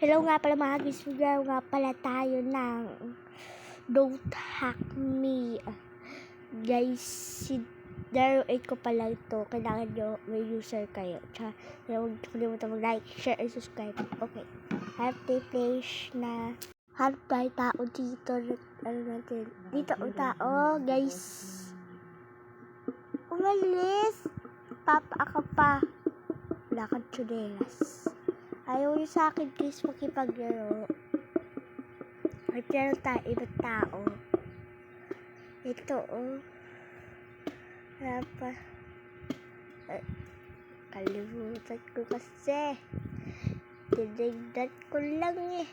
Hello nga pala mga guys, maglaro nga pala tayo ng Don't Hack Me. Guys, laro 8 ko pala ito. Kailangan nyo may user kayo. Tsaka, huwag kalimutan mag-like, share, and subscribe. Okay. Happy place na. Hanap tayo tao dito. Ano natin? Dito ang tao, guys. Umalis. Papa ka pa. Wala kang tsunelas. Ayaw niyo sa akin, guys, makipaglaro. At yan tayo, ibang tao. Ito, oh. Wala pa. Kalimutan ko kasi. Tinignan ko lang eh.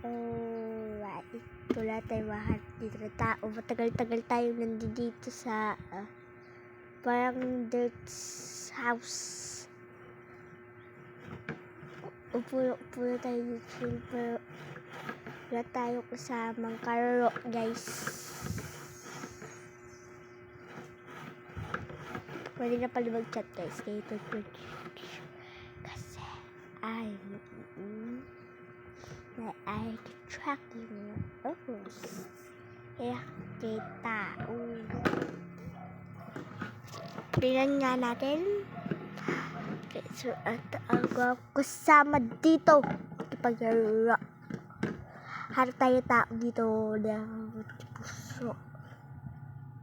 Alright. Wala tayo mahal dito na tao. Matagal-tagal tayo nandito sa parang dirt house. Upo na tayo dito, pero wala tayo kasamang karo, guys. Pwede na pala mag-chat, guys. Kasi I can track you. Kaya kita. Tingnan nga natin. So, ang kasama dito ipaglaro. Harap tayo tao dito ng puso.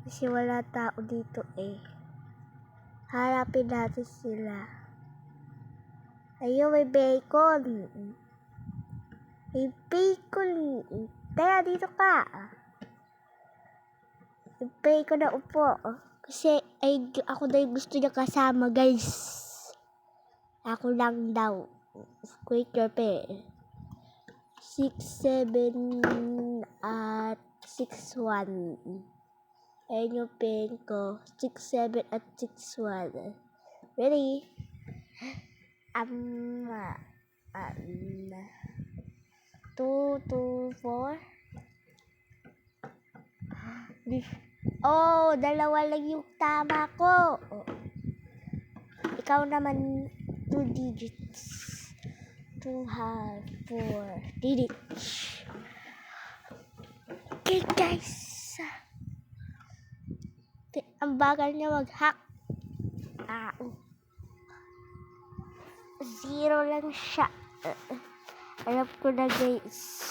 Kasi wala tao dito eh. Harapin natin sila. Ayun, may bacon. May bacon. Kaya dito ka. May bacon na upo. Kasi ako daw gusto niya kasama, guys. Ako lang daw. Quick your pay. 6, 7, at 6, 1. Ayan yung pen ko. 6, 7, at 6, 1. Ready? 2, 2, 4. Oh, dalawa lang yung tama ko. Ikaw naman 2 digits. 2 half 4 digits. Okay, guys. Ang bagal niya mag-hack. 0 lang siya. Alam ko na, guys.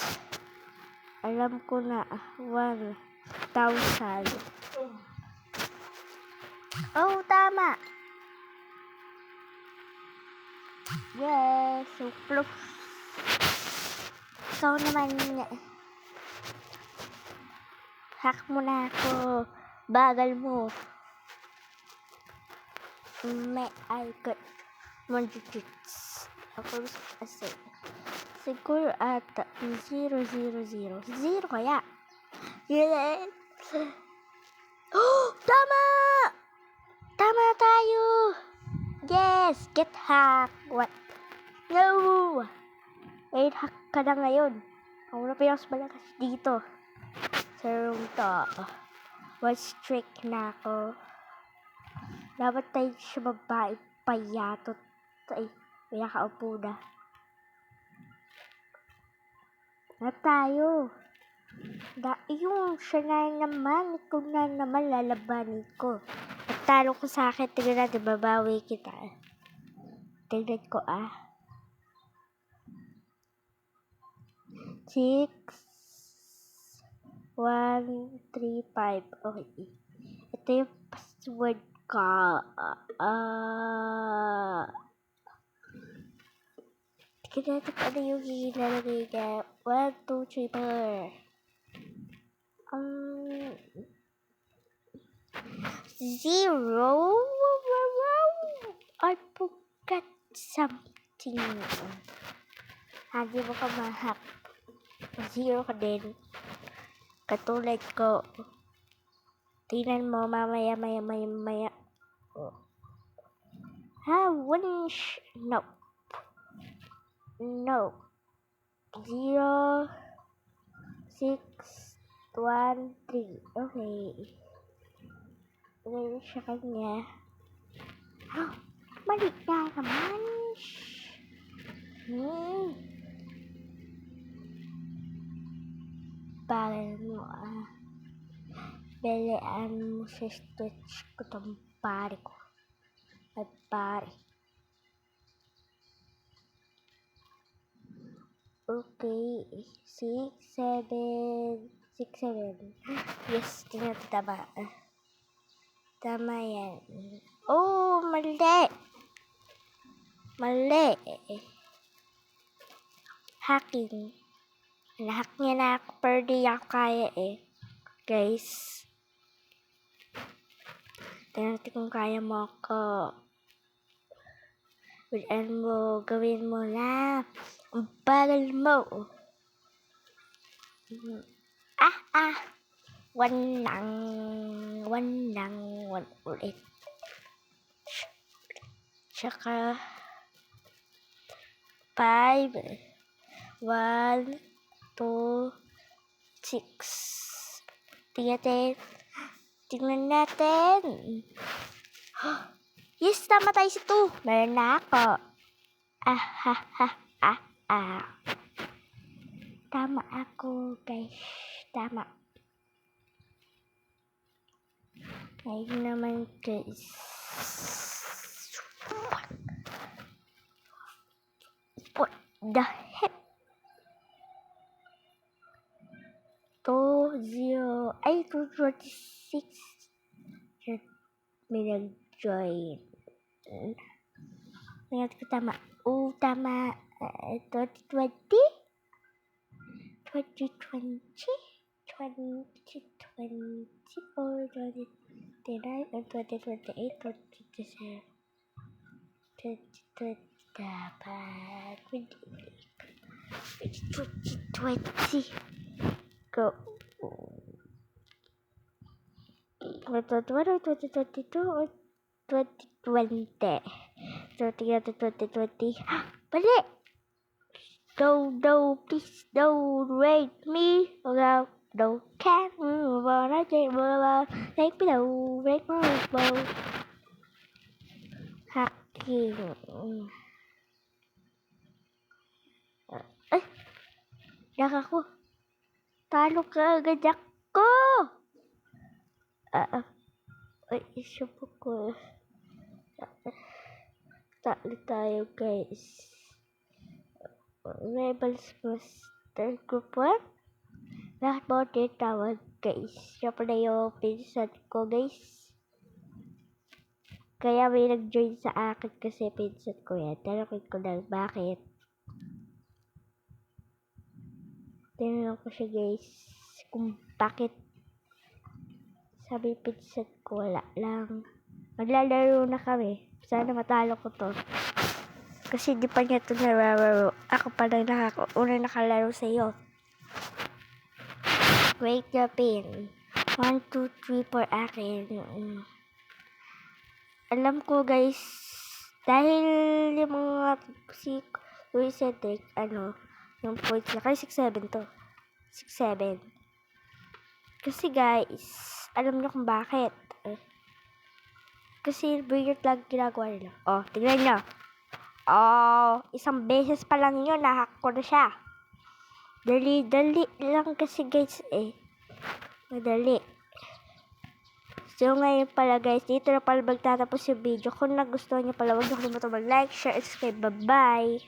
Alam ko na. 1,000. Oh, tama. Yes, so close. Ikaw naman. Hack mo na ako. Bagal mo. May I got 1 digits. Ako kasi. Siguro ata 0, 0, 0. 0 kaya. Yes. Oh, tama! Tama tayo! Yes! Get hacked! What? No! Eh, hack ka na ngayon. Ako na pinas malakas dito. Sa room to. One streak na ako. Dapat tayo siya babae payatot. Ay, may nakaupo na. Na tayo. Yung siya na naman. Ikaw na naman lalabanin ko. At talo ko sa akin. Tingnan natin, babawi kita. Tingnan ko 6, 1, 3, 5. Okay. Ito yung password ko. Tingnan natin ano yung hilalagay niya. 1, 2, 3, 4. 0. I forgot something. Hindi mo ka ma-hack. 0 ka din. Katulad ko. Tingnan mo mamaya. No. 0, 6, 1, 3. Okay. Ngayon siya kanya. Mali na naman. Para mo Belean mo sa stitch ko tong pare ko. At pare. Okay. 6, 7. 6, 7. Yes, tama. Tama yan. Oh, mali. Hacking. Nahack niya na ako, pero di ako kaya guys. Tingnan natin kung kaya mo ako. Gawin mo na. Ang bagal mo. One ulit. Tsaka 5, 1, 2, 6. Tingnan natin. Yes, tama tayo sa 2. Meron na ako. Tama ako, guys. Tama. Ngayon naman, guys. What the heck? 226. May nag-join. Tingnan ko tama. Tama. 2020? 2020? 2024, 2029, 2028, 2027, 2020, dapat 2020. Go. 2022 or 2020. So, tingnan 2020. Bali! No, please don't rate me. No, can't move on. I can't move on. Take me low, break my bow. Hacking. Ako. Talo ka agad ako. Isa po ko. Talo tayo, guys. Rebels Master Group 1. Lahat mo tawag, guys. Siya pala yung pinsan ko, guys. Kaya may nag-join sa akin kasi pinsan ko yan. Tanongin ko lang bakit. Tinanong ko siya, guys, kung bakit. Sabi pinsan ko, wala lang. Maglalaro na kami. Sana matalo ko to. Kasi di pa niya ito nararo. Ako pa lang unang nakalaro sa iyo. Wait the pin. 1, 2, 3 for akin. Alam ko, guys, dahil yung mga si Louis Cedric, yung points na kasi 6-7 to. 6-7. Kasi, guys, alam niyo kung bakit. Kasi weird lang ginagawa nila. Tingnan niyo. Isang beses pa lang yun, nahack ko na siya. Dali lang kasi, guys, madali. So, ngayon pala, guys, dito na pala magtatapos yung video. Kung nagustuhan niyo pala, huwag niyo kalimutan mag-like, share, and subscribe. Bye-bye!